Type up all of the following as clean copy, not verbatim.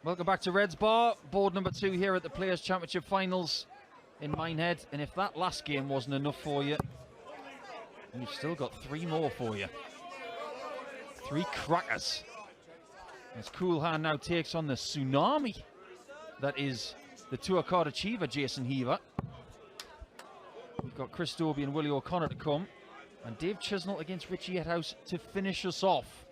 Welcome back to Reds Bar, board number 2 here at the Players' Championship Finals in Minehead. And if that last game wasn't enough for you, we've still got 3 more for you. 3 crackers. As Cool Hand now takes on the tsunami that is the tour card achiever, Jason Heaver. We've got Chris Dobie and Willie O'Connor to come, and Dave Chisnell against Richie Ethouse to finish us off.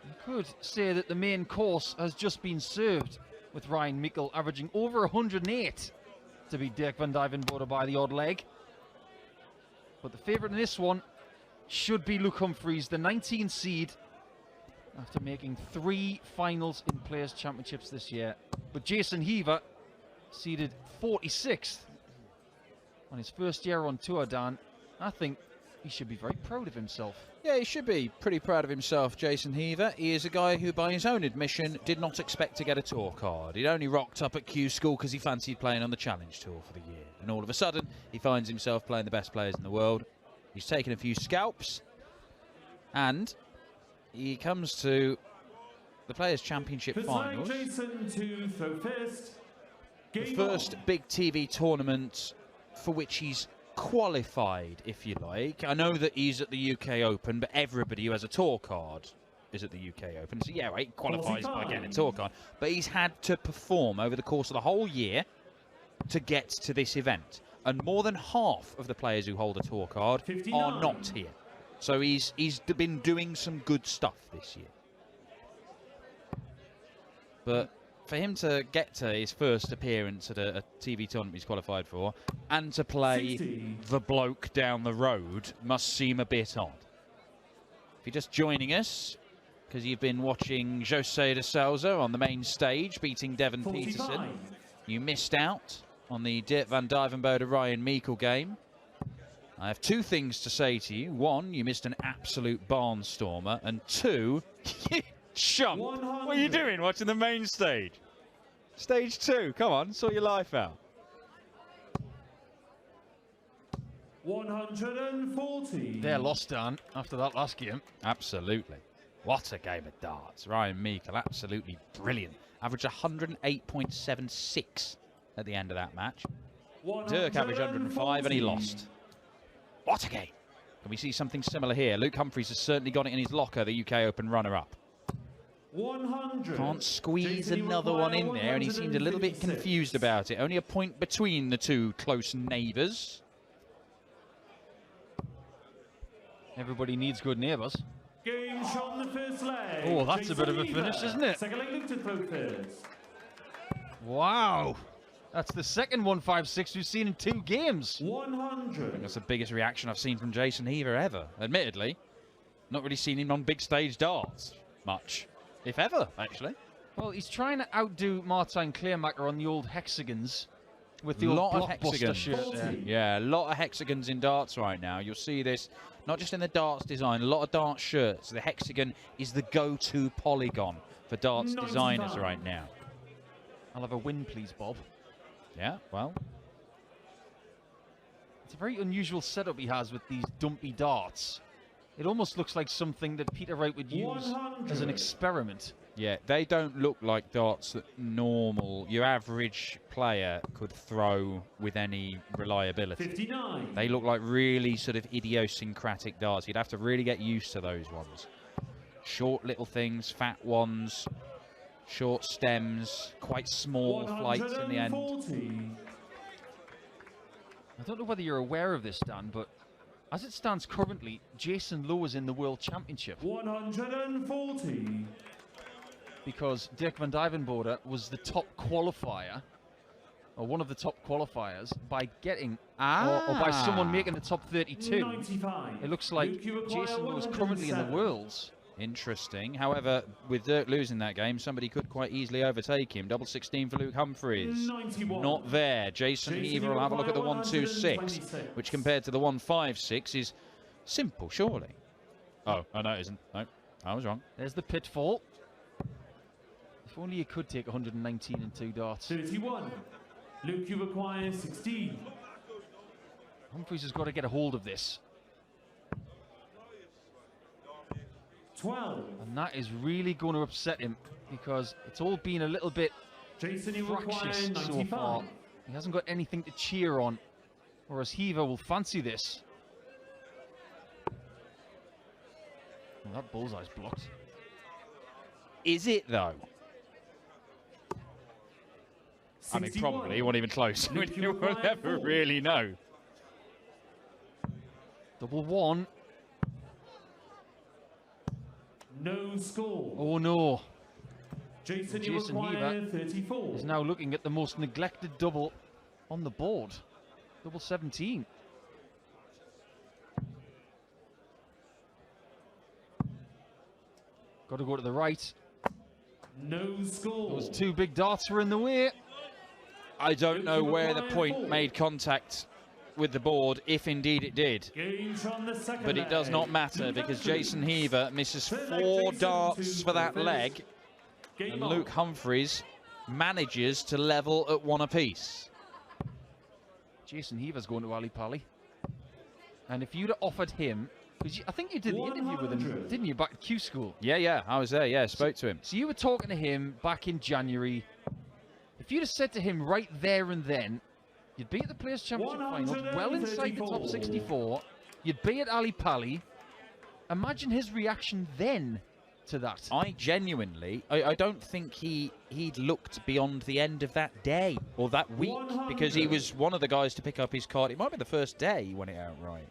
You could say that the main course has just been served, with Ryan Meikle averaging over 108 to beat Dirk van Duijvenbode by the odd leg. But the favourite in this one should be Luke Humphries, the 19 seed, after making 3 finals in Players' Championships this year. But Jason Heaver, seeded 46th on his first year on tour, Dan. I think he should be very proud of himself. Yeah, he should be pretty proud of himself, Jason Heaver. He is a guy who, by his own admission, did not expect to get a tour card. He'd only rocked up at Q School because he fancied playing on the Challenge Tour for the year. And all of a sudden, he finds himself playing the best players in the world. He's taken a few scalps. And he comes to the Players' Championship Finals. Jason to throw first. The first big TV tournament for which he's qualified, if you like. I know that he's at the UK Open, but everybody who has a tour card is at the UK Open. So yeah, right, he qualifies by getting a tour card. But he's had to perform over the course of the whole year to get to this event. And more than half of the players who hold a tour card 59. are not here. So he's been doing some good stuff this year. But for him to get to his first appearance at a TV tournament he's qualified for, and to play 60. the bloke down the road, must seem a bit odd. If you're just joining us, because you've been watching Jose de Souza on the main stage beating Devon 45. Peterson, you missed out on the Dirk van Duijvenbode Ryan Meikle game. I have 2 things to say to you. 1, you missed an absolute barnstormer, and 2, chump. 100. What are you doing watching the main stage? Stage 2, come on, sort your life out. 140. They're lost, Dan, after that last game. Absolutely. What a game of darts. Ryan Meikle, absolutely brilliant. Averaged 108.76 at the end of that match. Dirk averaged 105 and he lost. What a game. Can we see something similar here? Luke Humphries has certainly got it in his locker, the UK Open runner-up. 100. Can't squeeze Jason, another one in there, and he seemed a little bit confused about it. Only a point between the 2 close neighbours. Everybody needs good neighbours. Game shot in the first leg. Oh, that's a bit of a Jason finish, Heaver. isn't it? Second leg Luke to throw first. Wow. That's the second 156 we've seen in 2 games. 100. That's the biggest reaction I've seen from Jason Heaver ever. Admittedly, not really seen him on big stage darts much, if ever, actually. Well, he's trying to outdo Martijn Kleermaker on the old hexagons with the Lot old of blockbuster hexagons. shirt. there. Yeah, a lot of hexagons in darts right now. You'll see this not just in the darts design, a lot of darts shirts. The hexagon is the go-to polygon for darts 95. designers right now. I'll have a win, please, Bob. Yeah, well, It's a very unusual setup he has with these dumpy darts. It almost looks like something that Peter Wright would use 100. as an experiment. yeah, they don't look like darts that your average player could throw with any reliability. 59. They look like really sort of idiosyncratic darts. You'd have to really get used to those ones. Short little things, fat ones, short stems, quite small flights in the end. 140. I don't know whether you're aware of this, Dan, but as it stands currently, Jason Lowe is in the World Championship 140. because Dirk van Duijvenbode was the top qualifier, or one of the top qualifiers, by getting, or by someone making the top 32. 95. It looks like Luke, you acquire Jason Lowe is currently in the 107. Worlds. Interesting. However, with Dirk losing that game, somebody could quite easily overtake him. Double 16 for Luke Humphries. 91. Not there. Jason Heaver will have a look at the 126, which compared to the 156 is simple, surely. Oh, no, it isn't. No, I was wrong. There's the pitfall. If only you could take 119 in 2 darts. 31. Luke, you acquire 16. Humphries has got to get a hold of this. 12. And that is really going to upset him because it's all been a little bit Jason, you require fractious so 95. far. He hasn't got anything to cheer on, whereas Heaver will fancy this. Well, that bullseye's blocked. Is it, though? I mean, 61. probably. It wasn't even close. Luke, you We'll require never 4. really know. Double one. No score. Oh no. Jason, you Jason require Heaver 34. is now looking at the most neglected double on the board. Double 17. Got to go to the right. No score. Those two big darts were in the way. I don't know where the require point 4. made contact with the board, if indeed it did. Games on the second But it does leg. not matter because Jason Heaver misses 4 darts for that leg, Game and on. Luke Humphries manages to level at 1 apiece. Jason Heaver's going to Ali Pali. And if you'd have offered him, because I think you did the interview with him, 100. didn't you, back at Q School? Yeah, I was there, yeah, spoke to him. So you were talking to him back in January. If you'd have said to him right there and then, you'd be at the Players' Championship Finals, well inside the top 64, you'd be at Ali Pali. Imagine his reaction then to that. I genuinely, I don't think he'd looked beyond the end of that day or that week 100. because he was one of the guys to pick up his card. It might be the first day he won it outright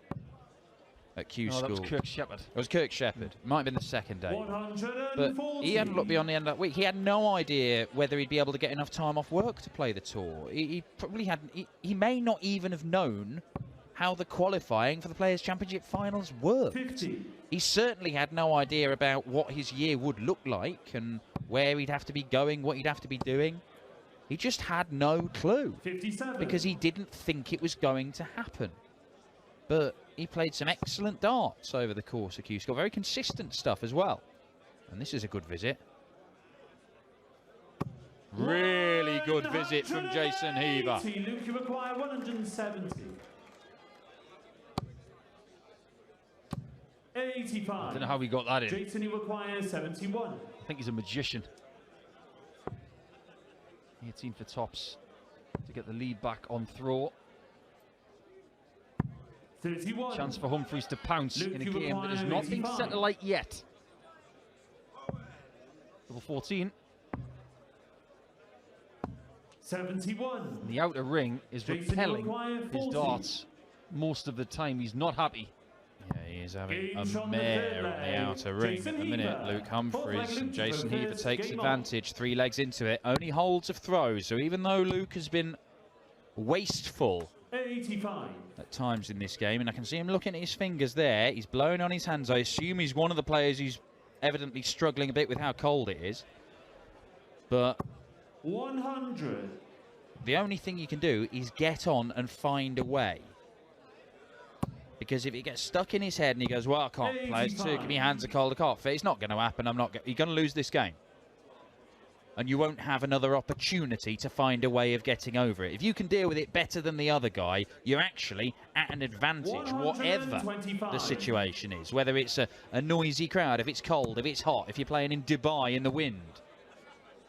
at Q Oh, School. that was Kirk Shepherd. It was Kirk Shepherd. Might have been the second day. 140. But he hadn't looked beyond the end of that week. He had no idea whether he'd be able to get enough time off work to play the tour. He probably hadn't. He may not even have known how the qualifying for the Players' Championship Finals worked. 50. He certainly had no idea about what his year would look like and where he'd have to be going, what he'd have to be doing. He just had no clue 57. because he didn't think it was going to happen. But he played some excellent darts over the course of Q School. Very consistent stuff as well. And this is a good visit. Really good visit from Jason Heaver. 180. Luke, you require 170. 85. I don't know how he got that in. Jason, you require 71. I think he's a magician. 18 for tops to get the lead back on throw. 31. Chance for Humphries to pounce Luke, in a you game that has require not been 85. set alight yet. Double 14. 71. The outer ring is Jason, you repelling require his 40. darts most of the time. He's not happy. Yeah, he is having Games a on the mare third on the leg. outer ring Jason at the minute. Heaver. Luke Fourth Humphries leg, and Luke Jason Heaver Heaver takes game on. advantage. 3 legs into it. Only holds of throws. So even though Luke has been wasteful 85. at times in this game, and I can see him looking at his fingers there. He's blowing on his hands. I assume he's one of the players who's evidently struggling a bit with how cold it is. But 100. the only thing you can do is get on and find a way. Because if it gets stuck in his head and he goes, well, I can't play, it's too, my hands are cold, I can't fit, it's not going to happen, you're going to lose this game. And you won't have another opportunity to find a way of getting over it. If you can deal with it better than the other guy, you're actually at an advantage, whatever the 125. situation is. Whether it's a noisy crowd, if it's cold, if it's hot, if you're playing in Dubai in the wind.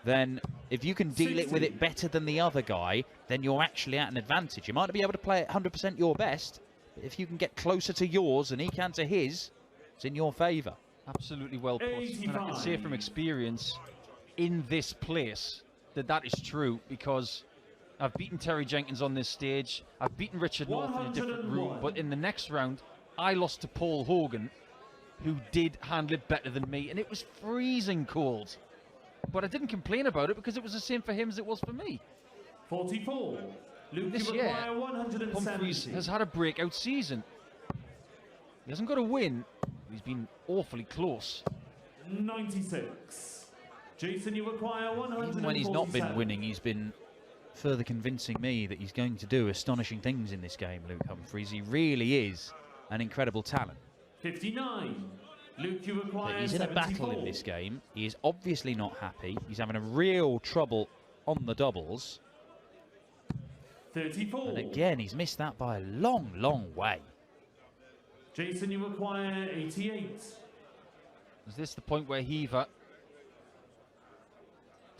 Then if you can deal it with it better than the other guy, then you're actually at an advantage. You might not be able to play it 100% your best, but if you can get closer to yours and he can to his, it's in your favour. Absolutely well put. And I can say 85. from experience in this place that that is true, because I've beaten Terry Jenkins on this stage. I've beaten Richard North in a different room. 101. But in the next round, I lost to Paul Hogan, who did handle it better than me. And it was freezing cold. But I didn't complain about it because it was the same for him as it was for me. 44. Luke, This you year, require 170. Humphries has had a breakout season. He hasn't got a win. He's been awfully close. 96. Jason, you require 147. Even when he's not been winning, he's been further convincing me that he's going to do astonishing things in this game, Luke Humphries. He really is an incredible talent. 59. Luke, you require But he's in a battle 74. in this game. He is obviously not happy. He's having a real trouble on the doubles. 34. And again, he's missed that by a long, long way. Jason, you require 88. Is this the point where Heaver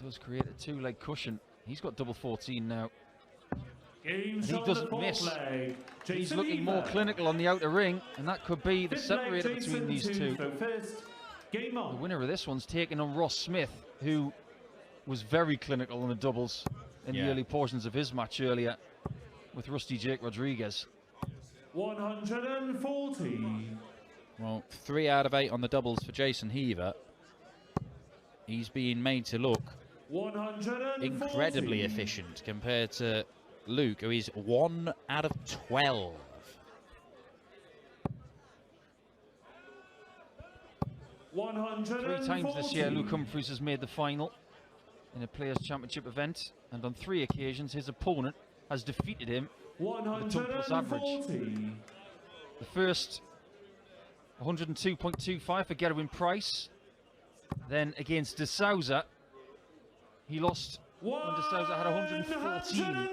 does create a two-leg cushion? He's got double 14 now. And he doesn't miss. He's looking more clinical on the outer ring, and that could be the separator between these two. The winner of this one's taking on Ross Smith, who was very clinical on the doubles in the early portions of his match earlier with Rusty Jake Rodriguez. 140. Well, 3 out of 8 on the doubles for Jason Heaver. He's being made to look incredibly efficient compared to Luke, who is 1 out of 12. Three times this year, Luke Humphries has made the final in a Players' Championship event, and on 3 occasions his opponent has defeated him with a ton-plus average. The first 102.25 for Gerwin Price. Then against De Souza, he lost when De Souza had 114.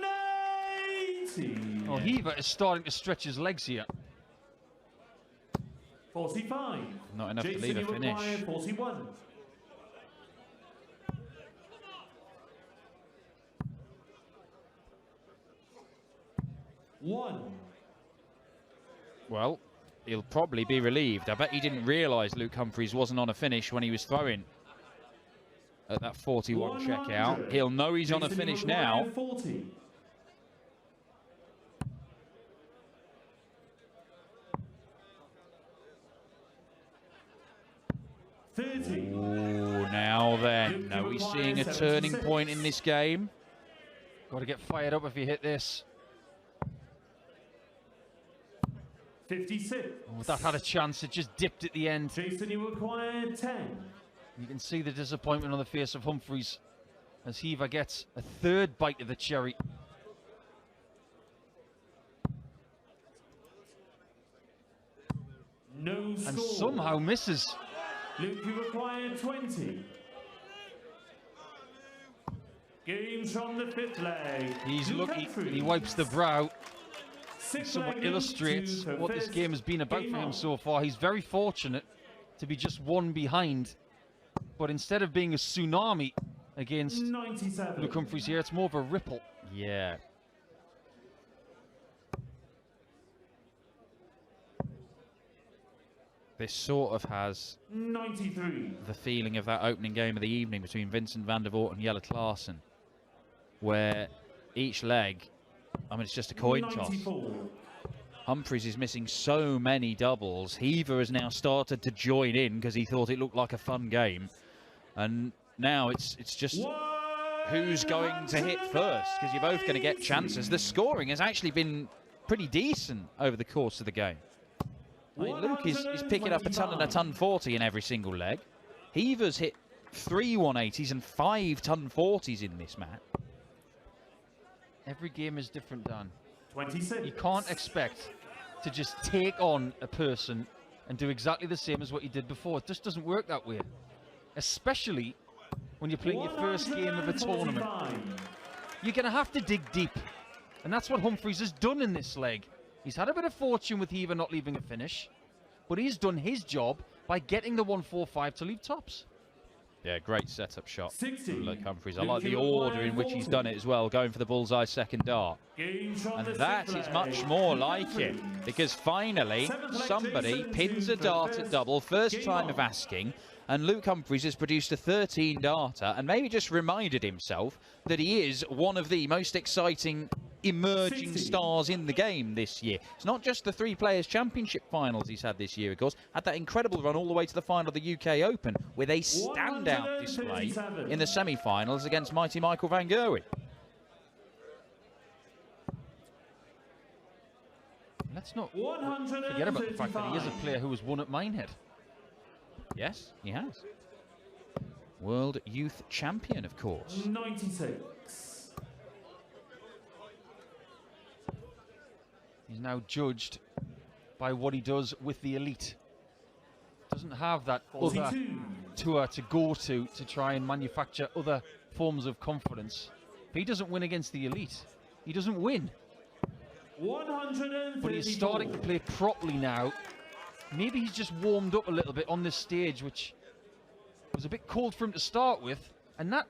Well, Heaver is starting to stretch his legs here. 45. Not enough to leave a finish. 41. Well, he'll probably be relieved. I bet he didn't realise Luke Humphries wasn't on a finish when he was throwing at that 41 checkout. He'll know he's on a finish now. 40. Ooh, now then, are we seeing a turning point in this game? Got to get fired up if you hit this. 56. Oh, that had a chance, it just dipped at the end. Jason, you acquired 10. You can see the disappointment on the face of Humphries as Heaver gets a 3rd bite of the cherry. No score. And somehow misses. Luke, you acquired 20. Games from the 5th leg. He's Luke lucky, Humphries. he wipes the brow. 6th Somewhat leg, illustrates 2 what this fifth. game has been about Game for him on. so far. He's very fortunate to be just 1 behind, but instead of being a tsunami against 97. Luke Humphries here, it's more of a ripple. Yeah. This sort of has 93. the feeling of that opening game of the evening between Vincent van der Voort and Jelle Klaassen, where each leg, I mean, it's just a coin toss. 94. Humphries is missing so many doubles. Heaver has now started to join in because he thought it looked like a fun game. And now it's just who's going to hit first, because you're both going to get chances. The scoring has actually been pretty decent over the course of the game. I mean, Luke is picking up a ton and a ton 40 in every single leg. Heaver's hit 3 180s and 5 ton 40s in this match. Every game is different, Dan. 26. You can't expect to just take on a person and do exactly the same as what you did before. It just doesn't work that way. Especially when you're playing your first game of a tournament. 145. You're going to have to dig deep. And that's what Humphries has done in this leg. He's had a bit of fortune with Heaver not leaving a finish, but he's done his job by getting the 145 to leave tops. Yeah, great setup shot 60. from Luke Humphries. I like the order in which he's done it as well, going for the bullseye second dart. Games from And the that 6th is leg. much more like it, because finally somebody pins a dart at double, first time of asking, and Luke Humphries has produced a 13 darter and maybe just reminded himself that he is one of the most exciting emerging 60. stars in the game this year. It's not just the 3 Players Championship finals he's had this year, of course. Had that incredible run all the way to the final of the UK Open with a standout display in the semi-finals against mighty Michael van Gerwen. Let's not forget about the fact that he is a player who was won at Minehead. Yes, he has. World Youth Champion, of course. 96. He's now judged by what he does with the elite. Doesn't have that other 42. tour to go to try and manufacture other forms of confidence. If he doesn't win against the elite, he doesn't win. 134. But he's starting to play properly now. Maybe he's just warmed up a little bit on this stage, which was a bit cold for him to start with, and that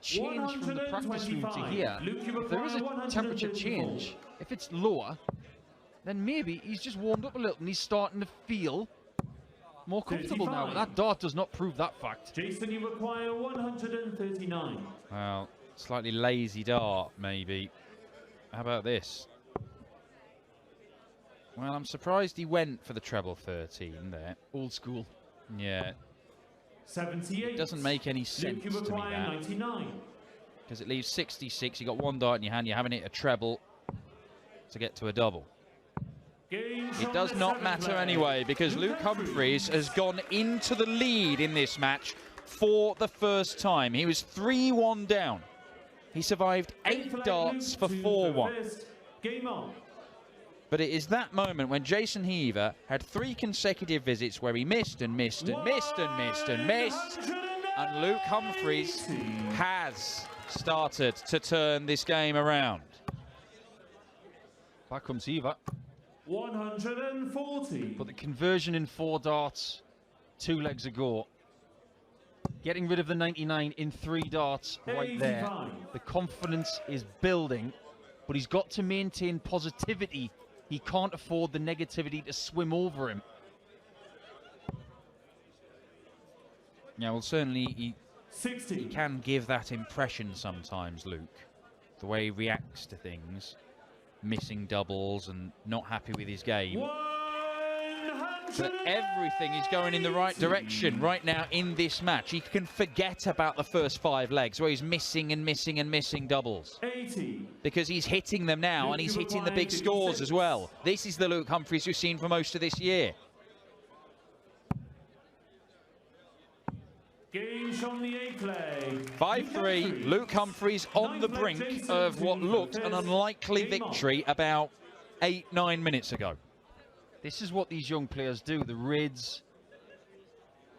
change from the practice room to here, if there is a temperature change, if it's lower, then maybe he's just warmed up a little and he's starting to feel more comfortable now. But that dart does not prove that fact. Jason, you require 139. Well, slightly lazy dart, maybe. How about this? Well, I'm surprised he went for the treble 13 there. Old school. Yeah. 78. It doesn't make any sense Luke, you to me, require that. 99. Because it leaves 66. You got one dart in your hand. You haven't hit a treble to get to a double. It does not matter anyway, because Luke Humphries has gone into the lead in this match for the first time. He was 3-1 down. He survived 8 darts for 4-1. Game on. But it is that moment when Jason Heaver had 3 consecutive visits where he missed and missed and missed and missed and missed. And Luke Humphries has started to turn this game around. Back comes Heaver. 140. But the conversion in 4 darts 2 legs ago, getting rid of the 99 in 3 darts right there. 85. The confidence is building, but he's got to maintain positivity. He can't afford the negativity to swim over him. Yeah, well, certainly he 60. can give that impression sometimes, Luke. The way he reacts to things. Missing doubles and not happy with his game. But everything is going in the right direction right now in this match. He can forget about the first 5 legs where he's missing and missing and missing doubles. 80. Because he's hitting them now and he's hitting the big scores as well. This is the Luke Humphries we've seen for most of this year. Games on the 8th leg. 5-3, Luke Humphries on the brink of what looked an unlikely victory about 8-9 minutes ago. This is what these young players do. The Rids,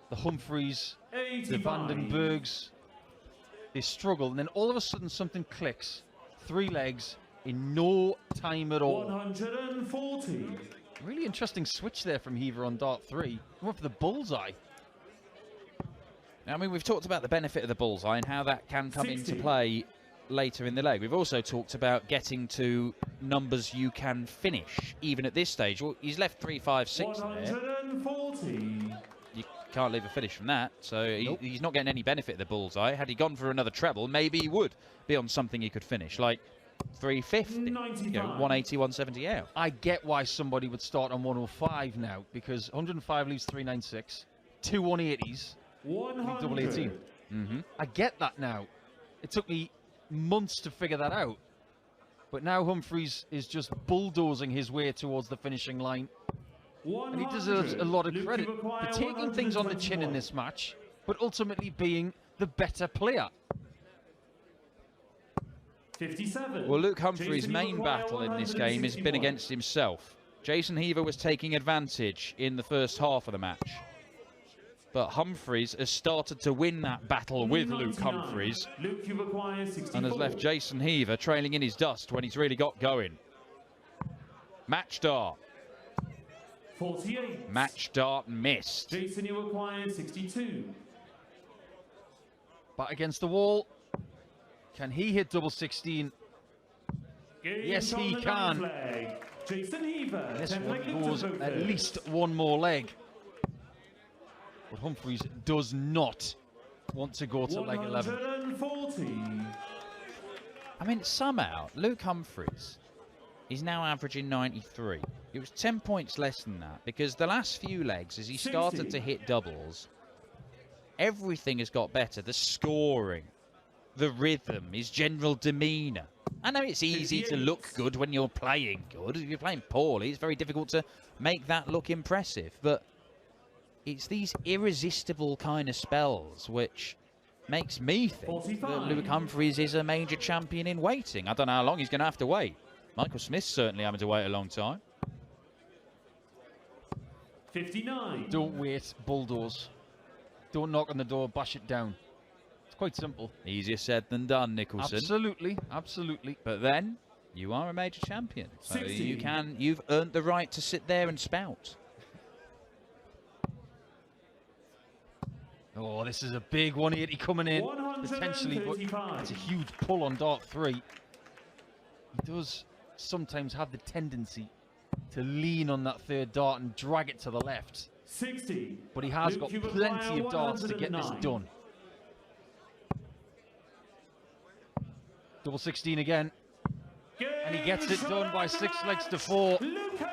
the Humphries, the Vandenbergs. They struggle, and then all of a sudden something clicks. 3 legs in no time at all. 140. Really interesting switch there from Heaver on dart 3. He went for the bullseye. Now, I mean, we've talked about the benefit of the bullseye and how that can come 60. into play later in the leg. We've also talked about getting to numbers you can finish, even at this stage. Well, he's left 3, 5, 6 there. 140. You can't leave a finish from that, so Nope. he's not getting any benefit of the bullseye. Had he gone for another treble, maybe he would be on something he could finish, like 350, you know, 180, 170 out. I get why somebody would start on 105 now, because 105 leaves 396, 2 180s, leave double 18. I get that now. It took me months to figure that out. But now Humphries is just bulldozing his way towards the finishing line. And he deserves a lot of credit for taking things on the chin in this match, but ultimately being the better player. 57. Well, Luke Humphries' Jason, you main require battle in this game has 160 been points. against himself. Jason Heaver was taking advantage in the first half of the match. But Humphries has started to win that battle with Luke 99. Humphries Luke, you require 64. and has left Jason Heaver trailing in his dust when he's really got going. Match dart. 48. Match dart missed. Jason, you require 62. Back against the wall. Can he hit double 16? Yes, he can. Jason Heaver. This 10 one leg goes into at focus. least one more leg. But Humphries does not want to go to leg 11. 140. I mean, somehow, Luke Humphries is now averaging 93. It was 10 points less than that, because the last few legs, as he started 60. to hit doubles, everything has got better. The scoring, the rhythm, his general demeanour. I know it's easy to 58. look good when you're playing good. If you're playing poorly, it's very difficult to make that look impressive. But it's these irresistible kind of spells which makes me think 45. that Luke Humphries is a major champion in waiting. I don't know how long he's going to have to wait. Michael Smith's certainly having to wait a long time. 59. Don't wait, bulldoze. Don't knock on the door, bash it down. It's quite simple. Easier said than done, Nicholson. Absolutely, absolutely. But then you are a major champion, so 60. you've earned the right to sit there and spout. Oh, this is a big 180 coming in, potentially, but it's a huge pull on dart 3. He does sometimes have the tendency to lean on that third dart and drag it to the left. 60. But he has got plenty of darts to get this done. Double 16 again. And he gets it done by 6 legs to 4.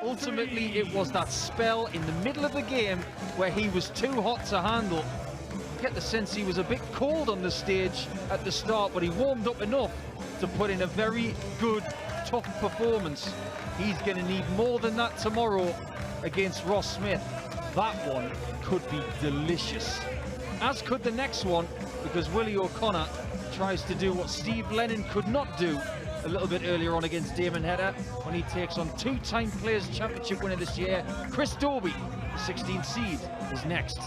Ultimately, it was that spell in the middle of the game where he was too hot to handle. I get the sense he was a bit cold on the stage at the start, but he warmed up enough to put in a very good, tough performance. He's going to need more than that tomorrow against Ross Smith. That one could be delicious. As could the next one, because Willie O'Connor tries to do what Steve Lennon could not do a little bit earlier on against Damon Hedder when he takes on two-time Players' Championship winner this year, Chris Dobie. The 16th seed is next.